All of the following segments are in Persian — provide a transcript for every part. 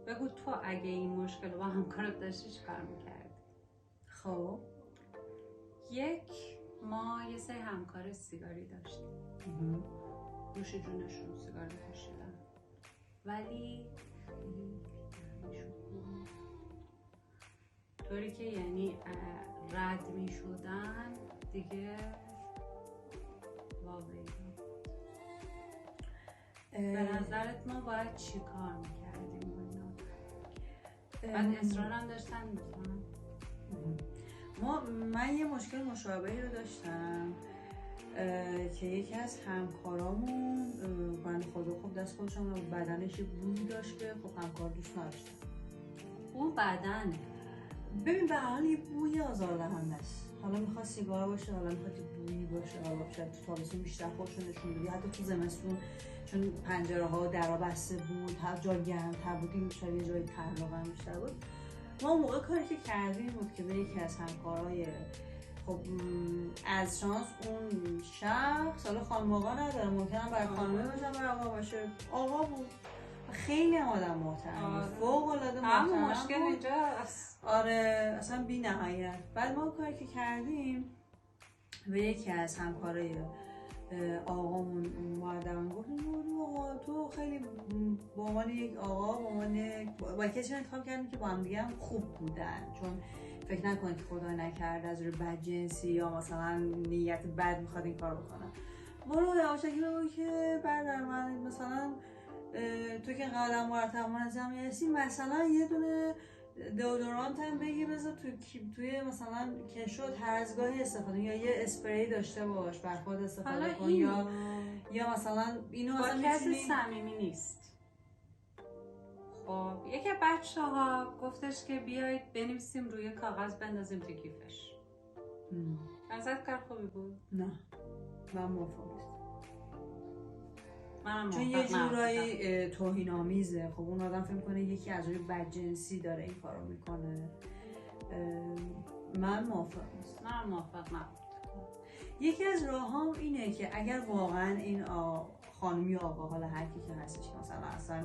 بگو تو اگه این مشکل با همکارت داشتی چی کار میکردی؟ خب ما یه سری همکار سیگاری داشتیم، نوش جونشون سیگار میکشیدن، ولی طوری که یعنی رد میشدن دیگه واقعی. به نظرت ما باید چی کار میکردیم با اینا؟ بعد اصرار هم داشتن میکنن. من یه مشکل مشابهی رو داشتم که یکی از همکارامون بنده خدا خب دست خودشون بدنش بویی داشت که خب همکار دوست نداشتن. اون بدن ببین به حال یه بوی آزاردهنده است، حالا میخواد سیگار باشه، حالا میخواد بویی باشه، حالا شاید تو تابستون بیشتر خودشون نشون بدی، حتی تو زمستون چون پنجره ها درا بسته بود، هر جا گرم‌تر بود این شاید یه جای ترلاقم بیشتر بود. ما اون موقع کاری که کردیم بود که به یکی از همکارای خب از شانس اون شخص حالا خانم آقا نداره، ممکنه برای خانمه باشه برای آقا باشه، آقا بود، خیلی آدم محترم بود، فوق العاده محترم بود. مشکل اینجاست. آره اصلا بی نهایت. بعد ما کاری که کردیم به یکی از همکارای آقامون مؤدبانه گفتیم آقا تو خیلی به عنوان یک آقا به عنوان با کسی انتخاب کردیم که با هم دیگه هم خوب بودن، چون فکر نکنید خدا نکرده از روی بدجنسی یا مثلا نیت بد میخواد این کار بکنه. برو یواشکی بگو که برادر من مثلا تو که قدم مرتب منظم هستی مثلا یه دونه دئودورانت هم بگی بذار توی مثلا کشوت هر از گاهی استفاده یا یه اسپری داشته باش بر خود استفاده کن یا مثلا اینو با کسی صمیمی نیست. خب یکی بچه‌ها گفتش که بیایید بنویسیم روی کاغذ بندازیم تو کیفش. نظرت کار خوبی بود؟ نه من موافقم نیستم، چون یه جورایی توهین‌آمیزه. خب اون آدم فکر می‌کنه یکی از روی بدجنسی داره این کارو میکنه. من موافق نیستم. من موافق نبودم. یکی از راه‌هام اینه که اگر واقعا این خانمی آقا حالا هر کی که هستش مثلا اصلا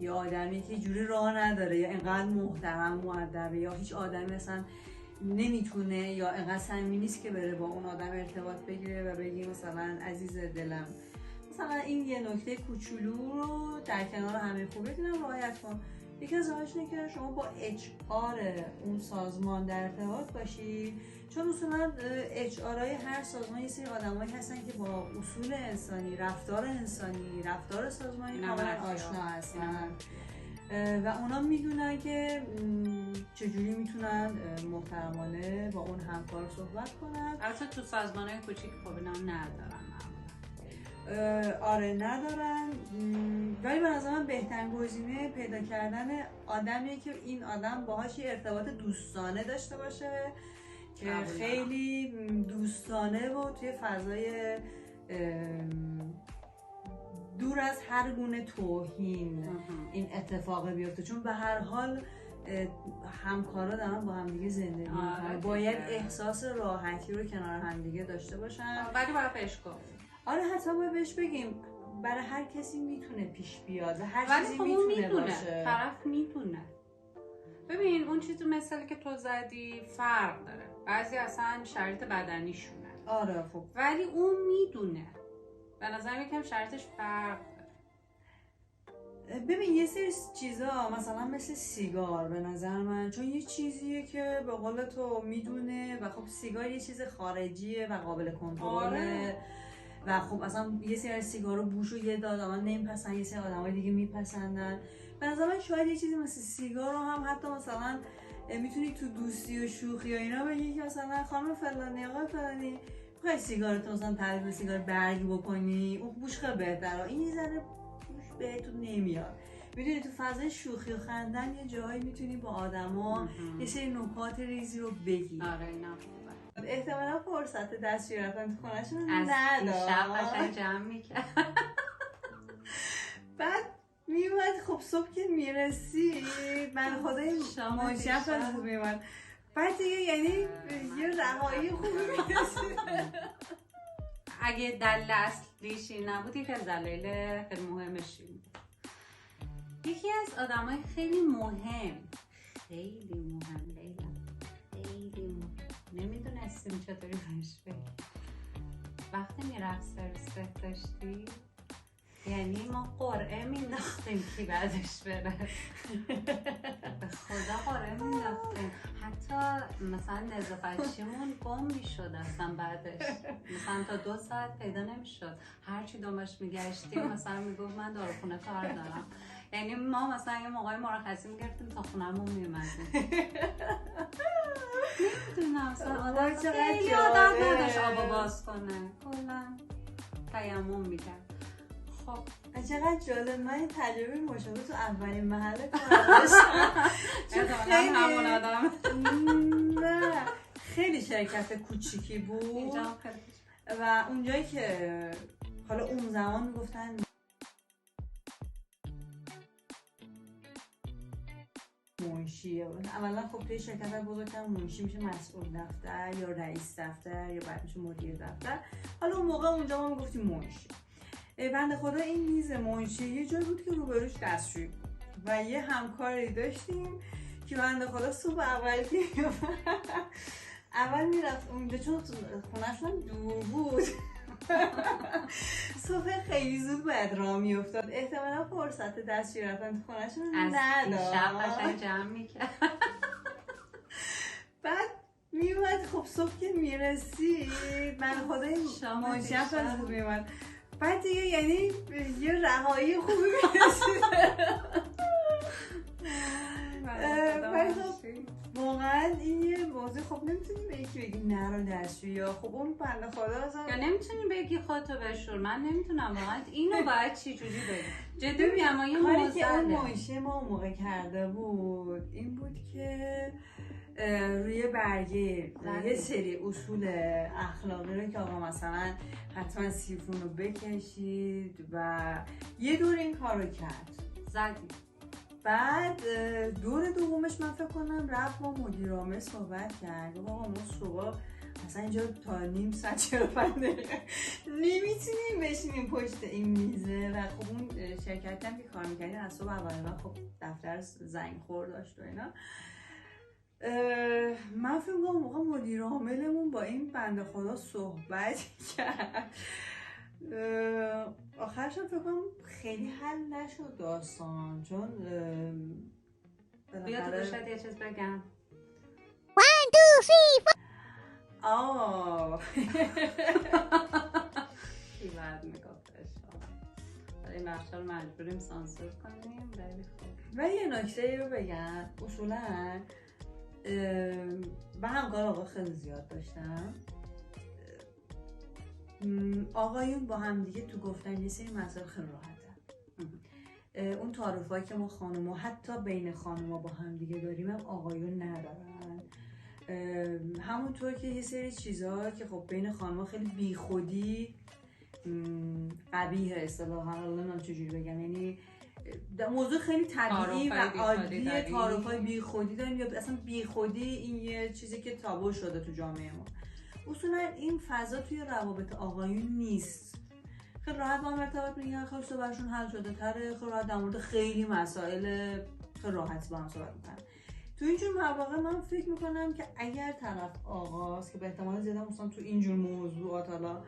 یه آدمی که جوری راه نداره یا اینقدر محترم مؤدبه یا هیچ آدمی مثلا نمیتونه یا اینقدر صمیمی نیست که بره با اون آدم ارتباط بگیره و بگی مثلا عزیز دلم مثلا این یه نکته کوچولو رو در کنار همه خوبیتون رعایت کن. یکی از راهاش اینه که شما با HR اون سازمان در ارتباط باشی، چون اصولا HR هر سازمان یه سری آدمایی هستن که با اصول انسانی، رفتار انسانی، رفتار سازمانی کاملا آشنا هستن و اونا میدونن که چجوری میتونن محترمانه با اون همکار صحبت کنن. البته تو سازمان‌های کوچیک خب اینا ندارن. آره ندارن، ولی به نظر من بهترین گزینه پیدا کردن آدمیه که این آدم باهاش یه ارتباط دوستانه داشته باشه که خیلی دوستانه و توی فضای دور از هر گونه توهین این اتفاق بیفته، چون به هر حال همکارا دارن با همدیگه زندگی میکنن، باید احساس راحتی رو کنار همدیگه داشته باشن. ولی باید بهش گفت. آره حتی باید بهش بگیم برای هر کسی میتونه پیش بیاد و هر چیزی میتونه باشه. طرف میتونه. ببین اون چیزی مثلا که تو زدی فرق داره، بعضی اصلا شرایط بدنیشونه. آره خب ولی اون میدونه. به نظر یکم شرایطش فرق داره. ببین یه سری چیزا مثلا مثل سیگار به نظر من چون یه چیزیه که به قول تو میدونه و خب سیگار یه چیز خارجیه و قابل کنترله و خب اصلا یه سری سیگارو بوشو یه آدما نمیپسندن، یه سری آدمای دیگه میپسندن. به نظر من شاید یه چیزی مثل سیگار رو هم حتی مثلا میتونی تو دوستی و شوخی و اینا بگی که مثلا خانم فلانی آقای فلانی میخوای سیگارتو مثلا تعریف سیگار برگ بکنی، اون بوش خیلی بهتره، این یه ذره بوش بهتون نمیاد. میدونی تو فضای شوخی و خندن یه جایی میتونی با آدما یه سری نکات ریزی رو بگی. آره اینا احتمالا فرصت دستشویی رفتن تو خونه‌شون از نداشت. شب قشنگ جمع میکرد. بعد میومد خب صبح که میرسید من خدای ماجف از میومد بعد دیگه یعنی یه رهایی خوبی میرسید. اگه دلیل اصلیش این نبود یکی از دلایل خیلی مهمش این بود. یکی از آدمای خیلی مهم لیلا، خیلی مهم، نمیدونستیم چطوری بهش بگیم. وقتی میرفت سرویس بهداشتی یعنی ما قرعه مینداختیم کی بعدش بره. به خدا قرعه مینداختیم. حتی مثلا نظافتچیمون گم میشد اصلا بعدش، مثلا تا 2 ساعت پیدا نمیشد. هرچی دنبالش میگشتیم مثلا میگفت من داروخونه کار دارم. یعنی ما مثلا یه موقعی مرخصی میگرفتیم تا خونمون میومدیم. نمیدونم مثلا آدم خیلی عادت نداشت آبو باز کنه، کلا تیمم میکرد. خب چقدر جالب. من این تجربه مشابه تو اولین محل کار داشتم. خیلی همون آدم. نه خیلی شرکت کوچیکی بود و اونجایی که حالا اون زمان میگفتن منشیه. اولا خب توی شرکت بزرگتر منشی میشه مسئول دفتر یا رئیس دفتر یا بعد میشه مدیر دفتر. حالا اون موقع اونجا ما میگفتیم منشی. بنده خدا این میز منشی یه جایی بود که روبروش دستشویی بود و یه همکاری داشتیم که بنده خدا صبح اول که اول میرفت اونجا چون خونه‌شون دور بود. صبح خیلی زود باید راه میافتاد. احتمالا فرصت دستشویی رفتن تو خونه‌شون نداشت. شب قشنگ جمع میکرد. بعد میومد خب صبح که میرسید من خدای منشی هم از بود میومد. بعد دیگه یعنی یه رهایی خوبی میرسید. واقعا این یه موضوع خب نمیتونیم به یکی بگیم نرو دستشویی یا خب اون بنده خدا اصلا یا نمیتونیم بگی خودتو بشور. من نمیتونم واقعا اینو باید چی جوری بگیم. جدی میگم ما یه کاری که اون منشی ما اون موقع کرده بود این بود که روی برگه یه سری اصول اخلاقی رو که آقا مثلا حتما سیفون رو بکشید و یه دور این کار رو کرد زدی. بعد دور دومش من فکر کنم رفت با مدیر عامل صحبت کرد و آقا ما صبح مثلا اینجا تا نیم ساعت 45 دقیقه نمیتونیم بشینیم پشت این میزه و خب اون شرکتی هم که کار میکردیم از صبح اولا خب دفتر زنگ خور داشت و اینا. من فکر کنم موقع مدیر عاملمون با این بنده خدا صحبت کرد. آخرش فکر کنم خیلی حل نشد داستان چون بیا تو گوشت یه چیز بگم. 1 2 3 کی بعد میگفتش این بخشا رو مجبوریم سانسور کنیم ولی خب. و یه نکته رو بگم اصولا من همکار آقا خیلی زیاد داشتم. آقایون با هم دیگه تو گفتن یه سری مسائل خیلی راحته. اون تعارفایی که ما خانوما حتی بین خانوما با هم دیگه داریم هم آقایون ندارن. همونطور که یه سری چیزها که خب بین خانوما خیلی بیخودی قبیه اصطلاحا الان چجوری بگم یعنی موضوع خیلی طبیعی و عادیه. تعارفای بیخودی داریم یا اصلا بیخودی این یه چیزی که تابو شده تو جامعه ما. اصولا این فضا توی روابط آقایون نیست. خیلی راحت با هم ارتباط میگیرن، خیلی صحبتشون حل شده تره، خیلی راحت در مورد خیلی مسائل خیلی راحت با هم صحبت میکنن. تو اینجور مواقع من فکر میکنم که اگر طرف آقاست که به احتمال زیاد مثلا تو اینجور موضوعات حالا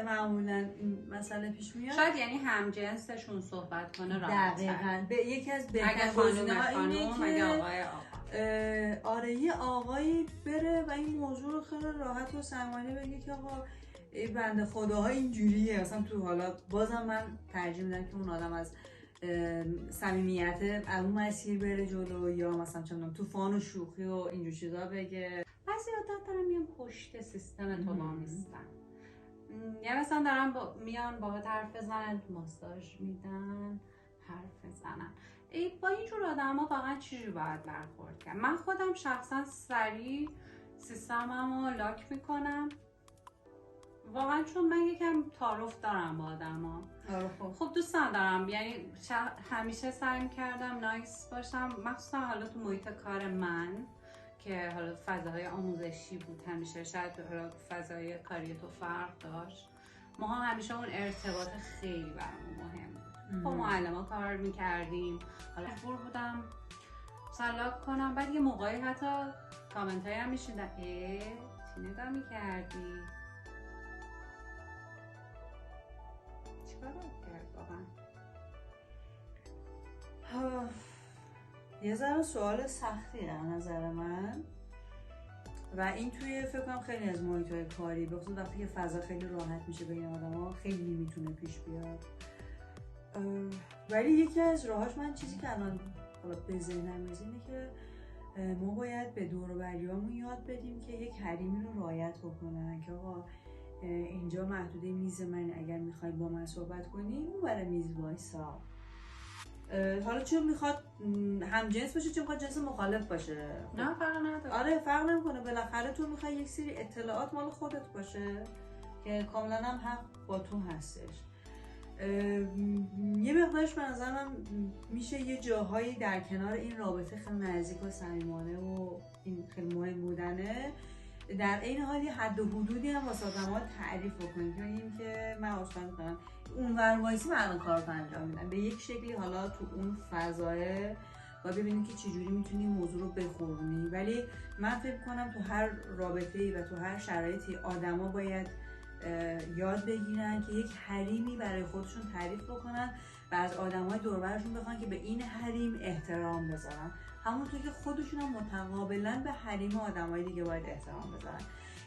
معمولا این مسئله پیش میاد شاید یعنی همجنسشون صحبت کنه راحت. دقیقاً به یکی از بهترین گزینه‌ها اینه که آره یه آقایی بره و این موضوع رو خیلی راحت و صمیمانه بگه که آقا این بنده خداها اینجوریه. مثلا تو حالا بازم من ترجیح میدم که اون آدم از صمیمیت اون مسیر بره جلو یا مثلا چه میدونم طوفان و شوخی و اینجور چیزا بگه. بعضی عادت دارن میان پشت سیستم تو وامیستن. یا مثلا دارن میان باهات حرف بزنن، ماساژ میدن، حرف بزنن. با اینجور آدما واقعا چجوری باید برخورد کرد؟ من خودم شخصا سریع سیستممو لاک میکنم واقعا چون من یکم تعارف دارم با آدما. خب دوست ندارم یعنی همیشه سعی کردم نایس باشم، مخصوصا حالا تو محیط کار من که حالا فضاهای آموزشی بود همیشه، شاید حالا فضای کاری تو فرق داشت. ما همیشه اون ارتباط خیلی برامون مهم بود. با معلم کار میکردیم، حالا مجبور بودم سلاک کنم. بعد یه موقعی حتی کامنت هایی هم میشیدن چی نگاه میکردی؟ چیکار کرد واقعا؟ یه ذره سوال سختیه از نظر من و این توی فکر کنم خیلی از محیط‌های کاری به خصوص وقتی که فضا خیلی راحت میشه بین آدم‌ها خیلی میتونه پیش بیاد. ولی یکی از راهاش من چیزی که الان حالا به ذهنم میاد اینه که ما باید به دور و بریامون یاد بدیم که یک حریمی رو رعایت بکنن که آقا اینجا محدوده میز من، اگر میخوای با من صحبت کنی اون برای میز وایسا. حالا چون میخواد همجنس باشه، چون میخواد جنس مخالف باشه، نه فرق نداره. آره فرق نمیکنه، بالاخره تو میخوای یک سری اطلاعات مال خودت باشه که کاملا هم حق با تو هستش. یه مقدارش به نظر من میشه یه جاهایی در کنار این رابطه خیلی نزدیک و صمیمانه و این خیلی مهم بودنه، در این حال یه حد و حدودی هم واسه آدم‌ها تعریف بکنیم که من عذرخواهی می‌کنم اون ور وایسی من الان کارو انجام میدم به یک شکلی، حالا تو اون فضاه و ببینیم که چجوری میتونی موضوع رو بخورونی. ولی من فکر کنم تو هر رابطه‌ای و تو هر شرایطی آدما باید یاد بگیرن که یک حریمی برای خودشون تعریف بکنن و از آدمای دور و برشون بخوان که به این حریم احترام بذارن، همونطور که خودشون هم متقابلا به حریم آدمای دیگه باید احترام بذارن.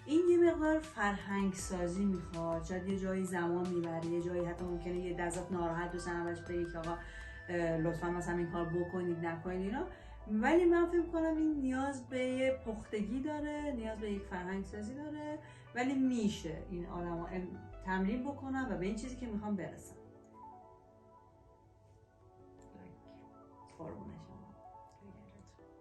این یه مقدار فرهنگ سازی میخواد، شاید یه جایی زمان میبره، یه جایی حتی ممکنه یه دزات ناراحت و سنبش بگه که آقا لطفا مثلا این کار بکنید نکنید اینا، ولی من فکر کنم این نیاز به پختگی داره، نیاز به یک فرهنگ سازی داره، ولی میشه این آدما تمرین بکنن و به این چیزی که میخوام برسن.